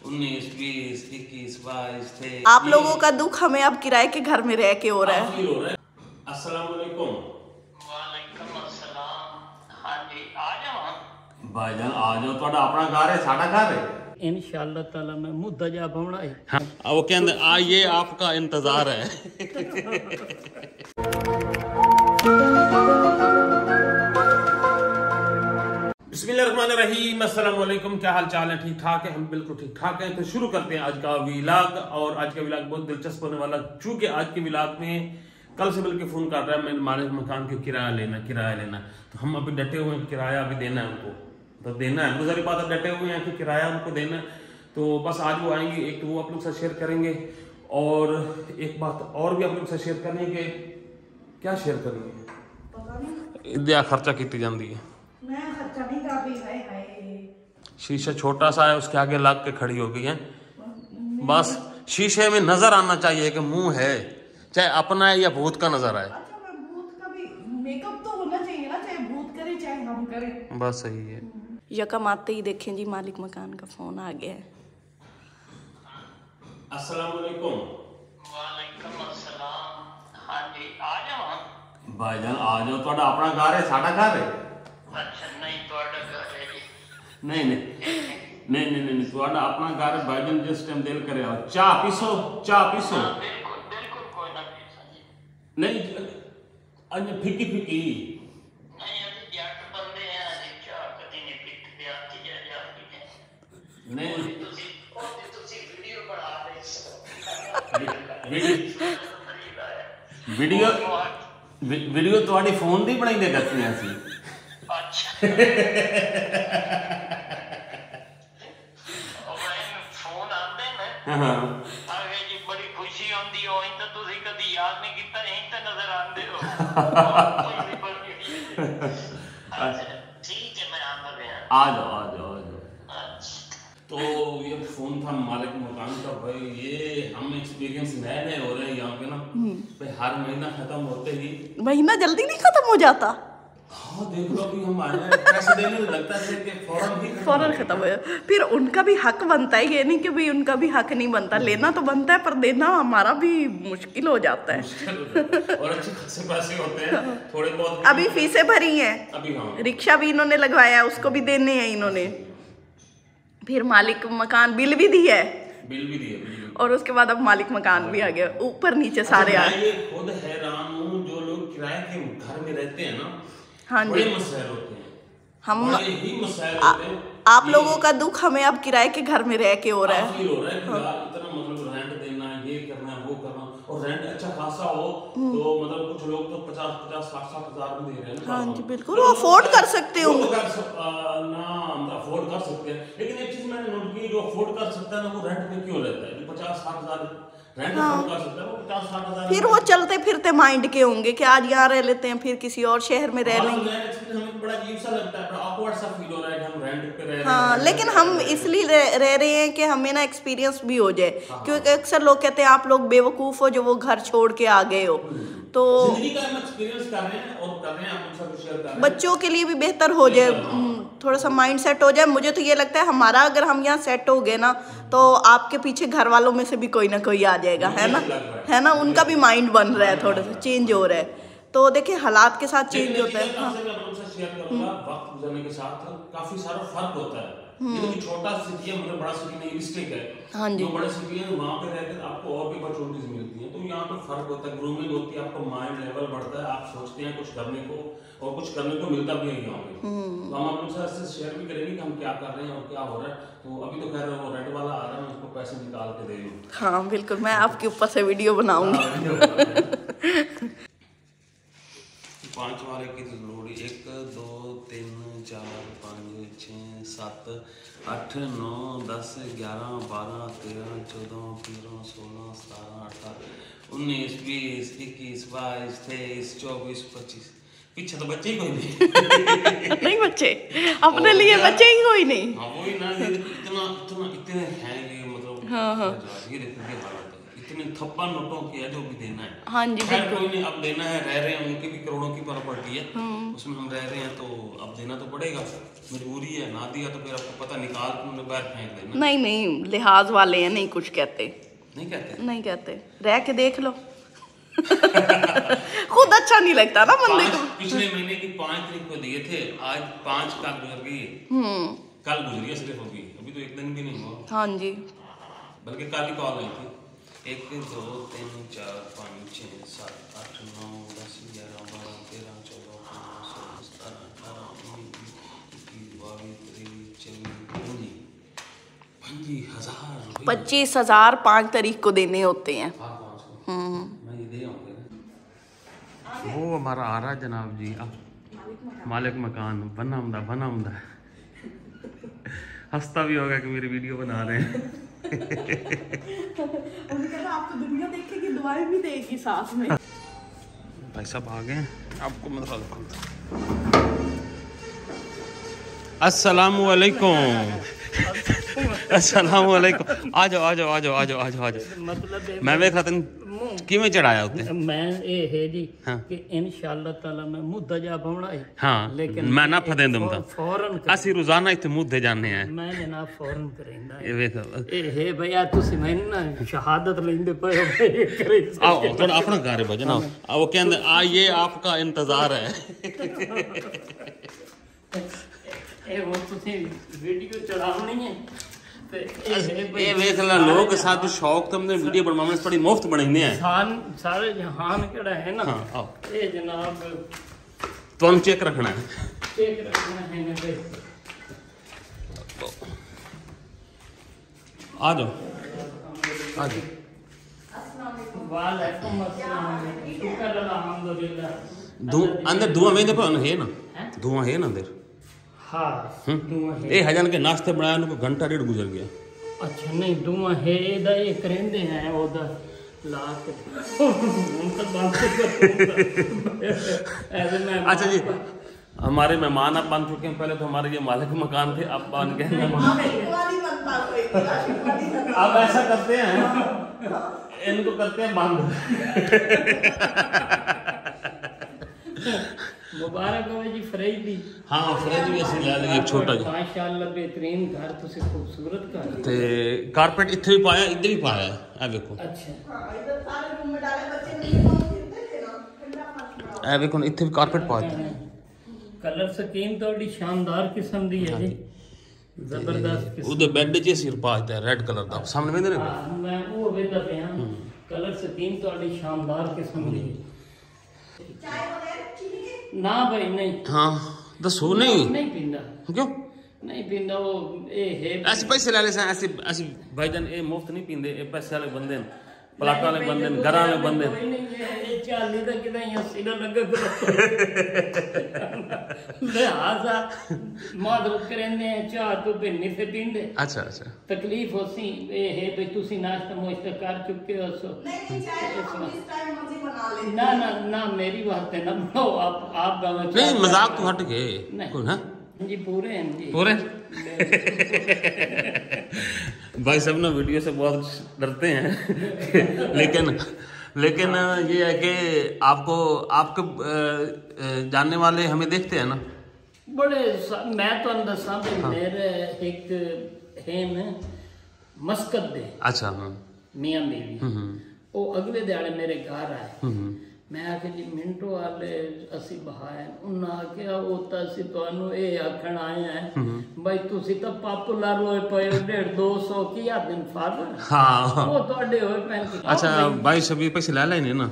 19, 20, 21, 22, 23। आप लोगों का दुख हमें अब किराए के घर में रह के हो रहा है। अस्सलाम वालेकुम। वालेकुम अस्सलाम। हाँ जी, आ जाओ भाईजान आ जाओ, ਤੁਹਾਡਾ ਆਪਣਾ घर है, साडा घर है। इंशाअल्लाह ताला मैं मुद्दा जा बनाए। हाँ, वो कहते आइए आपका इंतजार है। बिस्मिल्लाहिर्रहमानिर्रहीम, अस्सलाम वालेकुम। क्या हाल चाल है? ठीक ठाक है? हम बिल्कुल ठीक ठाक हैं। तो शुरू करते हैं आज का व्लॉग। और आज का व्लॉग बहुत दिलचस्प होने वाला, चूंकि आज के व्लॉग में कल से बल्कि फोन कर रहा है मैं मालिक मकान के किराया लेना। तो हम अभी डटे हुए हैं, किराया अभी देना है उनको, तो देना है उनको, सारी बात है, डटे हुए हैं कि किराया उनको देना है। तो बस आज वो आएंगे, एक तो वो आप लोग से शेयर करेंगे और एक बात और भी आप लोग से शेयर करेंगे। क्या शेयर करेंगे? दिया खर्चा की जाती है, शीशा छोटा सा है, उसके आगे लग के खड़ी हो गई है। बस शीशे में नजर आना चाहिए कि मुंह है, चाहे अपना है या भूत का नजर आए। अच्छा, भूत का भी मेकअप तो होना चाहिए ना, चाहे भूत करे चाहे हम करें। बस सही है। यकम आते ही देखें जी मालिक मकान का फोन आ गया है। अस्सलाम वालेकुम। वालेकुम अस्सलाम। हाँ जी, आ जाओ भाईजान आ जाओ, ਤੁਹਾਡਾ ਆਪਣਾ घर है, साडा घर है। अच्छा, नहीं ਤੁਹਾਡਾ घर है जी। नहीं, ਤੁਹਾਡਾ अपना घर है भाईजान। जिस टाइम दिल करे आओ, चाह पीसो। बिल्कुल बिल्कुल, कोई ना पीसा जी। नहीं अज फिकी नहीं, अभी जट बंदे हैं, अभी चाह कदी नहीं पीते, आती जा नहीं तुसी वीडियो बना रहे वीडियो ਤੁਹਾਡੀ फोन ਦੀ ਬਣਾਈਦੇ ਕਰਤੇ ਅਸੀਂ। अच्छा फोन आते ने। हाँ आगे जी बड़ी खुशी होती हो, तो तुसी कदी याद नहीं किया, यहीं तो नजर आते हो। ठीक है, मैं आंदा गया। आ जाओ। तो ये फोन था मालिक मकान का। भाई ये हम एक्सपीरियंस नए हो रहे हैं यहाँ पे ना। भाई हर महीना खत्म होते ही, महीना जल्दी नहीं खत्म हो जाता। हाँ देख लो, अभी हम आए हैं, पैसे देने में लगता है कि फौरन खत्म हो जाता। फिर उनका भी हक बनता है, ये नहीं कि भाई उनका भी हक नहीं बनता। लेना तो बनता है, पर देना हमारा भी मुश्किल हो जाता है। और अच्छे खासे पैसे होते हैं, थोड़े बहुत। अभी फीसें भरी हैं, अभी हाँ, रिक्शा भी इन्होंने लगवाया, उसको भी देने हैं इन्होंने। फिर मालिक मकान बिल भी दिया है, और उसके बाद अब मालिक मकान भी आ गया, ऊपर नीचे सारे आ गए। ये खुद हैरान हूँ, जो लोग किराए के घर में रहते हैं ना, हाँ जी, बड़े मसले होते हैं। हम बड़े ही मसले होते हैं। आप लोगों का दुख हमें अब किराए के घर में रह के हो रहा है। फील हो रहा है कि यार इतना मतलब रेंट देना, ये करना, वो करना, और रेंट अच्छा खासा हो तो मतलब कुछ लोग तो 50-50, 60-60 हजार में दे रहे हैं। हाँ जी बिल्कुल, वो अफोर्ड कर सकते हो ना, अफोर्ड कर सकते हैं। लेकिन एक चीज मैंने नोट की, जो अफोर्ड कर सकता है ना, वो रेंट में क्यों रहता है? जो 50-60 हजार रेंट अफोर्ड कर सकता है, वो 50-60 हजार फिर वो चलते फिरते माइंड के होंगे कि आज यहाँ रह लेते हैं, फिर किसी और शहर में रह लेंगे। हमें बड़ा अजीब सा लगता है, बड़ा ऑकवर्ड सा फील हो रहा है कि हम रेंट पे रह रहे हैं। हाँ, लेकिन हम इसलिए रह रहे हैं कि हमें ना एक्सपीरियंस भी हो जाए। क्योंकि अक्सर लोग कहते हैं आप लोग बेवकूफ हो जो वो घर छोड़ के आ गए हो। तो जिंदगी का हम एक्सपीरियंस कर रहे हैं, और कर रहे हैं, आप लोग सब शेयर कर रहे हैं। बच्चों के लिए भी बेहतर हो जाए, थोड़ा सा माइंड सेट हो जाए। मुझे तो ये लगता है हमारा अगर हम यहाँ सेट हो गए ना, तो आपके पीछे घर वालों में से भी कोई ना कोई आ जाएगा, है ना, उनका भी माइंड बन रहा है, थोड़ा सा चेंज हो रहा है। तो देखिए हालात के साथ चेंज होता है। वक्त गुजरने के साथ काफी सारा फर्क होता है। ये तो छोटा सिटी है, मतलब बड़ा सिटी नहीं, डिस्ट्रिक्ट है। हाँ जी, जो बड़े सिटी है वहाँ पे रहकर आपको और भी अपॉर्चुनिटीज मिलती हैं। तो यहाँ पे फर्क होता है, ग्रूमिंग होती है, आपका माइंड लेवल बढ़ता है, आप सोचते हैं कुछ करने को, और कुछ करने को मिलता भी है यहाँ पे। तो हम आप लोग से शेयर भी करेंगे कि हम क्या कर रहे हैं और क्या हो रहा है। तो अभी तो खैर वो रेंट वाला आ रहा है, उसको पैसे निकाल के दे दूँ। हाँ बिल्कुल, मैं आपके ऊपर से वीडियो बनाऊंगी। 5 वाले की जोड़ी 1 2 3 4 5 6 7 8 9 10 11 12 13 14 15 16 17 18 19 20 21 22 23 24 25। पीछे तो बच्चे ही कोई नहीं। नहीं बच्चे, अपने लिए बच्चे ही कोई नहीं। हाँ वही ना, इतने हैं ये, मतलब हाँ ये देखो ये हालत है, इतने थप्पा नोटों की है जो भी देना है। हाँ जी खैर कोई नहीं, अब देना है, रह रहे हैं, उनकी भी करोड़ों की प्रॉपर्टी है, उसमें हम रह रहे हैं तो अब देना तो पड़ेगा, मजबूरी है, ना दिया तो फिर आपको पता निकाल के उन्हें बाहर फेंक देना। नहीं नहीं, लिहाज वाले हैं, नहीं कुछ कहते। नहीं कहते? नहीं कहते, रह के देख लो। खुद अच्छा नहीं लगता ना बंदे को। पिछले महीने की 5 तारीख को दिए थे, आज 5 कल गुजर गई, कल गुजरी है सिर्फ, अभी तो एक दिन भी नहीं हुआ। हाँ जी, बल्कि कल ही कॉल आई थी। 1 2 3 4 5 6 7 8 9 10 11 12 13 14 15 16 17 18 19 20 22 23 24 25 25,000 5 तारीख को देने होते हैं। वो हमारा आ रहा है जनाब जी, अब मालिक मकान बनामदा हंसता भी होगा कि मेरी वीडियो बना रहे हैं। आपको दुनिया देखेगी, दुआएं भी देगी साथ में। भाई साहब आ गए, आपको मतलब अस्सलाम वालेकुम। अस्सलाम वालेकुम, आ जाओ। मतलब मैं वेख रहा था किवें चढ़ाया उत्ते। मैं ये है जी हाँ। कि इंशाअल्लाह ताला मैं मुद्दा जा पाउणा है। हाँ, लेकिन मैं ना फदें दूंगा फौरन ਅਸੀਂ रोजाना इत्थे मुद्दे जाने हैं। मैं जनाब फौरन करेंदा ये वेख ए है भैया तुसी मैनू ना शहादत लेंदे पे हो करे आओ थोड़ा अपना घर है भजन, आओ वो कहंदे आ ये आपका इंतजार है। ए वो तुसी वीडियो चढ़ावनी है ते ये वेख ला लोग साथ शौक तुमने वीडियो बनवाने बड़ी मुफ्त बनाने हैं। इंसान सारे जहान केड़ा है ना। हाँ, आओ ए जनाब तुम चेक रखना है। चेक रखना है ना भाई। आ जाओ। वालेकुम अस्सलाम, शुक्र अल्हम्दुलिल्लाह। अंदर धुआं में देखो है ना, धुआं है ना अंदर। हाँ धुआं है। ये हजन के नाश्ते बनाया उनको घंटा डेढ़ गुजर गया। अच्छा नहीं धुआं है एदा ये करेंदे हैं ओदा ला के उनका बात ऐसे मैं अच्छा जी, हमारे मेहमान अब बन चुके हैं। पहले तो हमारे ये मालिक मकान थे, अब बन गए मेहमान। अब ऐसा करते हैं, इनको करते हैं बंद। मुबारक हो जी फ्रिज दी। हाँ फ्रिज भी ਅਸੀਂ ਲੈ ਲਈ ਇੱਕ ਛੋਟਾ ਜਿਹਾ माशाअल्लाह बेहतरीन घर तुसी खूबसूरत घर। ਤੇ ਕਾਰਪੇਟ ਇੱਥੇ ਵੀ ਪਾਇਆ, ਇੱਧਰ ਵੀ ਪਾਇਆ, ਇਹ ਵੇਖੋ। अच्छा ਇਹ ਵੇਖੋ ਇੱਥੇ ਵੀ ਕਾਰਪੇਟ ਪਾਇਆ। कलर स्कीम थोड़ी शानदार किस्म दी है जी, जबरदस्त किस्म। ਉਹਦੇ ਬੈੱਡ 'ਚ ਸਿਰ ਪਾਇਆ ਰੈੱਡ ਕਲਰ ਦਾ, ਸਾਹਮਣੇ ਵੇਂਦੇ ਨੇ। मैं वो वेदा पिया कलर स्कीम थोड़ी शानदार किस्म दी है। ना भाई नहीं। हाँ दसो नहीं नहीं पींदा, क्यों नहीं पींदा वो ए है। ऐसे पैसे ले ले सा ऐसे ऐसे भाईजान ये मुफ्त नहीं पींदे, ये पैसे वाले बंदे हैं, प्लाट वाले बंदे हैं, घर वाले बंदे हैं। कोई नहीं ये 40 तक किदा यहाँ सीधा लगा करो। लिहाजा मादरत करेंदे हैं चाह तो पिन्नी से पींदे। अच्छा अच्छा तकलीफ होसी ए है भाई तुसी नाश्ता मोश्ता कर चुके हो सो। ना ना ना मेरी बात है ना बनाओ आप गाँव। नहीं मजाक तो हट गए कोई ना जी पूरे हैं जी पूरे। भाई सब ना वीडियो से बहुत डरते हैं। लेकिन ये है कि आपको आपके जानने वाले हमें देखते हैं ना बड़े मैं तो दसा मेरे एक हैं मस्कत दे। अच्छा हाँ मियां बीवी वो अगले दिहाड़े मेरे घर आए। मैं आखे जी मिंटो वाले असी बहाए उन्हें आख्या वो तो असी तुहानू ये आखण आए हैं भाई तुसी तो पॉपुलर होए पे 150-200 की दिन फादर। हाँ वो तुहाडे होए पैन। अच्छा भाई सभी पैसे ले लेने ना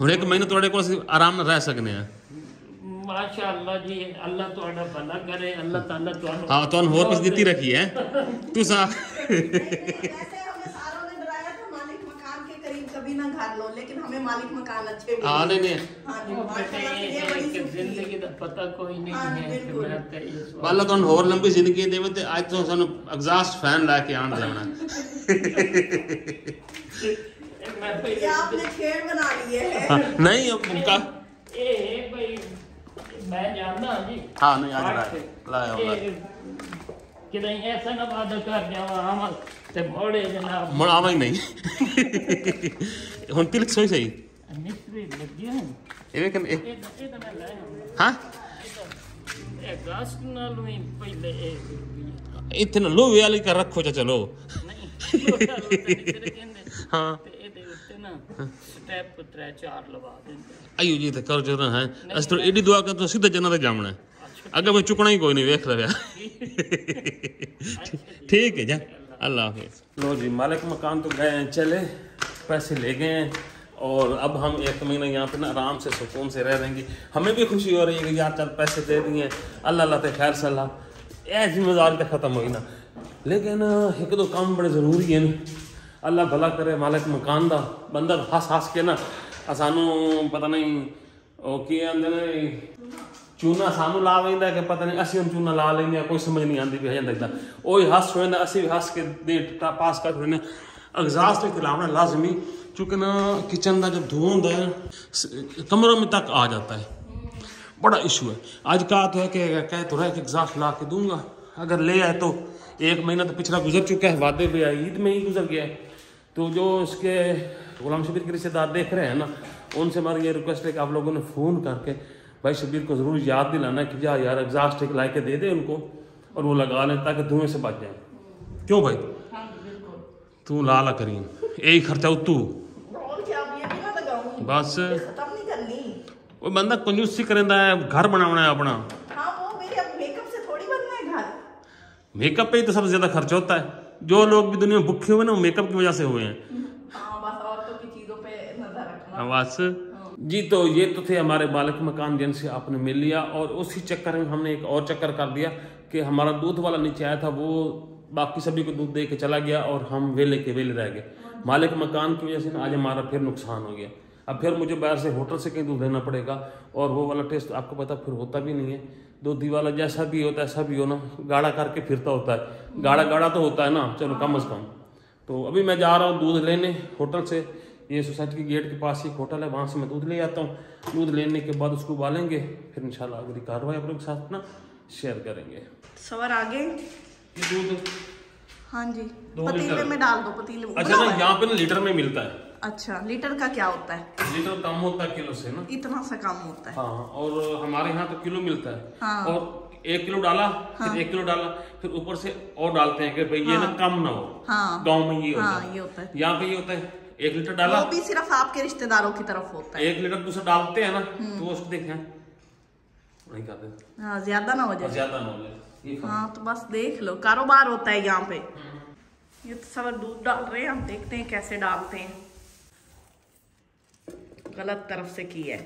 हुण एक महीने तुहाडे कोल असीं आराम नाल रह सकने हैं। माशाअल्लाह जी अल्लाह तुहाडा भला करे, अल्लाह ताला तुहानू। हाँ तुहानू होर कुछ दित्ती रखी है तुसा। कभी ना घर लो, लेकिन हमें मालिक मकान अच्छे मिले। हाँ नहीं नहीं जिंदगी दा पता कोई नहीं है कि मैं ते इस वाला तुहानू होर लंबी जिंदगी देवे ते आज तो सानू एग्जॉस्ट फैन लेके आण जाना। ये आपने खेल बना लिए है। नहीं उनका ए भाई मैं जानना जी। हाँ नहीं आज लाया कि नहीं ऐसा ना वादा कर जावा हम ते मोड़े जनाब मनावा ही नहीं हुन तिलक सोई सही मिस्त्री लग गया एवे कन ये तो मैं लाया हां ये गास्ट नाल में पहले इतना लोहे वाली कर रखो चलो नहीं लोटा तेरे कहंदे हां ते ਇਹਦੇ ਉੱਤੇ ਨਾ ਸਟੈਪ 3-4 ਲਵਾ ਦਿੰਦੇ आइयो जी तो कर जो है अस तो एडी दुआ कर तो सीधा जन्नत जामना है अगर मैं चुकना ही कोई नहीं देख रहा ठीक है जा अल्लाह हाफिज लो जी मालिक मकान तो गए हैं चले पैसे ले गए हैं और अब हम 1 महीना यहाँ पे ना आराम से सुकून से रह रहेंगे हमें भी खुशी हो रही है कि यार चल पैसे दे दिए अल्लाह अल्लाह ते खैर सलाह ऐ जिम्मेदारी तो ख़त्म हुई ना लेकिन एक दो काम बड़े ज़रूरी हैं अल्लाह भला करे मालिक मकान दा बंदा हस हस के ना सानू पता नहीं वो की आंदे ने चूना सानू ला लेंदा कि पता नहीं असी हम चूना ला लेंगे कोई समझ नहीं आती भी हजन तक वही हस हुए ना असी भी हस के दे पास कर हुए एग्जास्ट तो खिलावना लाजमी चूँकि ना किचन का जब धुआं होता है कमरों में तक आ जाता है बड़ा इशू है आज कहा तो है कि कह तो रहा है कि एग्जास्ट ला के दूंगा अगर ले आए तो 1 महीना तो पिछला गुजर चुका है वादे पे ईद में ही गुजर गया है तो जो उसके गुलाम शबीर के रिश्तेदार देख रहे हैं ना उनसे हमारी ये रिक्वेस्ट है कि आप लोगों ने फ़ोन करके भाई शबीर को ज़रूर याद दिलाना कि जा यार एग्जास्ट एक ला के दे दे उनको और वो लगा लें ताकि धुएं से बच जाए क्यों भाई तू ला ला करी यही खर्चा तू बस वो बंदा कंजूसी करेंदा है घर बनाना है अपना मेकअप पे ही तो सबसे ज्यादा खर्च होता है जो लोग भी दुनिया में भूखे हुए ना वो मेकअप की वजह से हुए हैं बस जी तो ये तो थे हमारे मालिक मकान जिनसे आपने मिल लिया और उसी चक्कर में हमने एक और चक्कर कर दिया कि हमारा दूध वाला नीचे आया था वो बाकी सभी को दूध दे के चला गया और हम वेले के वेले रह गए मालिक मकान की वजह से आज हमारा फिर नुकसान हो गया अब फिर मुझे बाहर से होटल से कहीं दूध लेना पड़ेगा और वो वाला टेस्ट आपको पता फिर होता भी नहीं है दूधी वाला जैसा भी होता है ऐसा भी हो ना गाढ़ा करके फिरता होता है गाढ़ा गाढ़ा तो होता है ना चलो कम अज़ कम तो अभी मैं जा रहा हूँ दूध लेने होटल से ये सोसाइटी के गेट के पास ही एक होटल है वहाँ से मैं दूध ले आता हूँ दूध लेने के बाद उसको उबालेंगे फिर इंशाल्लाह अगली कार्रवाई आप लोग के साथ अपना शेयर करेंगे सवर आगे ये दूध हाँ जी पतीले में डाल दो पतीले में अच्छा ना यहाँ पे ना लीटर में मिलता है अच्छा लीटर का क्या होता है लीटर कम होता है किलो से ना इतना सा कम होता है हाँ और हमारे यहाँ तो किलो मिलता है हाँ। और 1 किलो डाला फिर 1 किलो डाला फिर ऊपर से और डालते हैं कि भाई ये ना कम ना हो हाँ। गाँव में ये हाँ, ये होता है यहाँ पे ये होता है 1 लीटर डाला वो भी सिर्फ आपके रिश्तेदारों की तरफ होता है 1 लीटर दूसरा डालते हैं ना तो उसको देखें नहीं करते हाँ ज्यादा ना हो जाए ज्यादा ना हो जाए ये हाँ तो बस देख लो कारोबार होता है यहाँ पे ये तो सब दूध डाल रहे हैं हम देखते हैं कैसे डालते हैं गलत तरफ से की है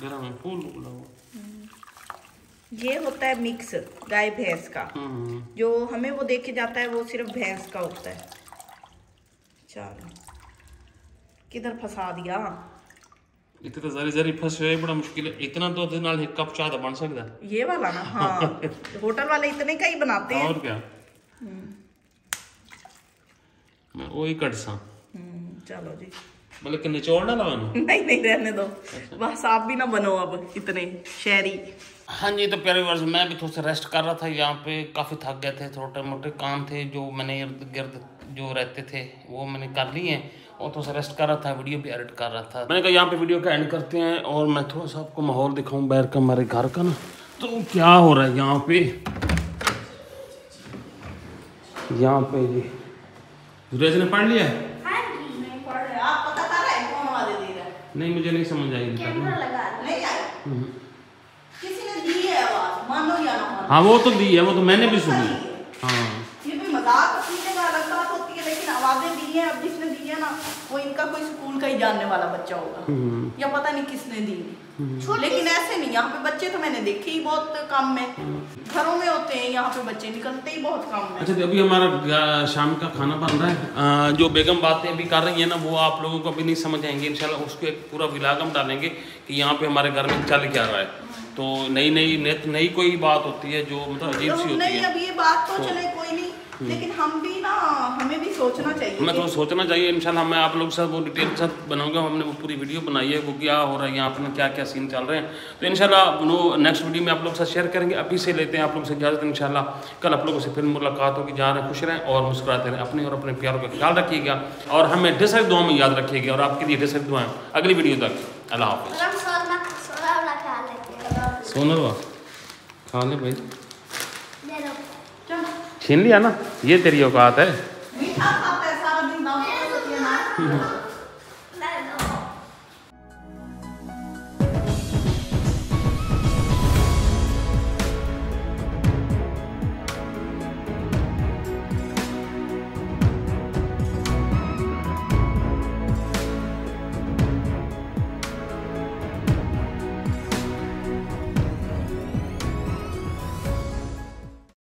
गरम है फूल ये होता है मिक्स गाय भैंस का जो हमें वो देखे जाता है वो सिर्फ भैंस का होता है चलो किधर फंसा दिया इतने तो जरी जरी फंस गए बड़ा मुश्किल है इतना तो दिन नाल एक कप चाय तो बन सकता है ये वाला ना हाँ होटल वाले इतने का ही बनाते हैं और क्या मैं वही कट सा चलो जी मतलब कि निचोड़ ना लगाना नहीं नहीं रहने दो बस आप भी ना बनो अब इतने शहरी हाँ जी तो प्यारे वर्ष मैं भी थोड़ा सा रेस्ट कर रहा था यहाँ पे काफ़ी थक गए थे छोटे मोटे काम थे जो मैंने इर्द गिर्द जो रहते थे वो मैंने कर लिए हैं और थोड़ा सा रेस्ट कर रहा था वीडियो भी एडिट कर रहा था मैंने कहा यहाँ पे वीडियो का एंड करते हैं और मैं थोड़ा सा आपको माहौल दिखाऊं बाहर का हमारे घर का ना तो क्या हो रहा है यहाँ पे जी जुरेज ने पढ़ लिया है नहीं मुझे नहीं समझ आई हाँ वो तो दी है वो तो मैंने भी सुनी हाँ ये भी मजाक अपनी जगह अलग बात होती है लेकिन आवाजें दी है अब जिसने दी है ना वो इनका कोई स्कूल का ही जानने वाला बच्चा होगा या पता नहीं किसने दी लेकिन ऐसे नहीं यहाँ पे बच्चे तो मैंने देखे ही बहुत कम में घरों में होते हैं यहाँ पे बच्चे निकलते ही बहुत कम में अच्छा तो अभी हमारा शाम का खाना बन रहा है जो बेगम बातें अभी कर रही है ना वो आप लोगों को अभी नहीं समझ आएंगे इंशाल्लाह उसको एक पूरा विलाग हम डालेंगे कि यहाँ पे हमारे घर में चल क्या रहा है तो नई कोई बात होती है जो मतलब अजीब सी होती है अब ये बात तो चले कोई नहीं लेकिन हम भी ना, हमें भी सोचना चाहिए। मैं तो सोचना चाहिए। इंशाल्लाह मैं आप लोग के साथ वो डिटेल के साथ बनाऊंगा। हमने वो पूरी वीडियो बनाई है, वो क्या हो रहा है यहाँ पर, क्या क्या सीन चल रहे हैं। तो इंशाल्लाह वो नेक्स्ट वीडियो में आप लोग के साथ शेयर करेंगे। अभी से लेते हैं आप लोग से इजाज़त। इंशाल्लाह कल आप लोगों से फिर मुलाकात होगी। जहाँ रहें खुश रहें और मुस्कुराते रहें। अपने और अपने प्यारों का ख्याल रखिएगा और हमें ढेर सारी दुआ में याद रखिएगा और आपके लिए ढेर सारी दुआएं। अगली वीडियो तक अल्लाह हाफ़िज़। सोनर खा ले भाई, छीन लिया ना, ये तेरी औकात है। मीठा खाते सारा दिन दांत